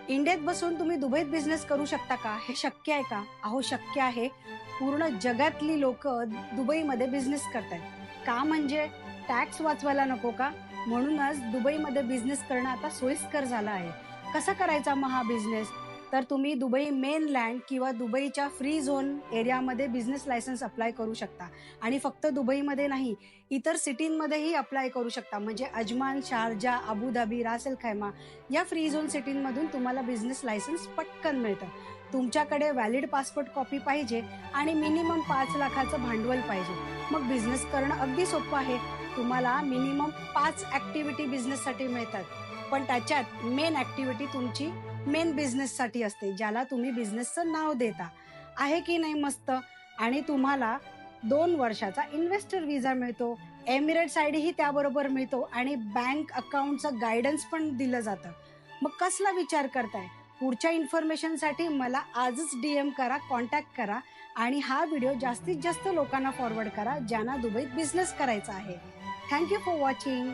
इंडियात बसून तुम्ही दुबईत बिझनेस करू शकता का? हे शक्य आहे का? अहो शक्य आहे. पूर्ण जगातली लोकं दुबईमध्ये बिझनेस करतायत. का म्हणजे टॅक्स वाचवायला नको का? म्हणूनच दुबईमध्ये बिझनेस करणं आता सोयीस्कर झालं आहे. कसा करायचा मग हा बिझनेस? तर तुम्ही दुबई मेनलँड किंवा दुबईच्या फ्री झोन एरियामध्ये बिझनेस लायसन्स अप्लाय करू शकता आणि फक्त दुबईमध्ये नाही, इतर सिटींमध्येही अप्लाय करू शकता. म्हणजे अजमान, शारजा, अबुधाबी, रास एल खैमा या फ्री झोन सिटींमधून तुम्हाला बिझनेस लायसन्स पटकन मिळतं. तुमच्याकडे व्हॅलिड पासपोर्ट कॉपी पाहिजे आणि मिनिमम 5 लाखाचं भांडवल पाहिजे. मग बिझनेस करणं अगदी सोपं आहे. तुम्हाला मिनिमम 5 ॲक्टिव्हिटी बिझनेससाठी मिळतात. पण त्याच्यात मेन ॲक्टिव्हिटी तुमची मेन बिझनेससाठी असते, ज्याला तुम्ही बिझनेसचं नाव देता. आहे की नाही मस्त? आणि तुम्हाला 2 वर्षाचा इन्व्हेस्टर व्हिसा मिळतो. एमिरेट्स आयडीही त्याबरोबर मिळतो आणि बँक अकाउंटचं गाईडन्स पण दिलं जातं. मग कसला विचार करताय? पुढच्या इन्फॉर्मेशनसाठी मला आजच डी-एम करा, कॉन्टॅक्ट करा आणि हा व्हिडिओ जास्तीत जास्त लोकांना फॉरवर्ड करा, ज्यांना दुबईत बिझनेस करायचा आहे. Thank for watching.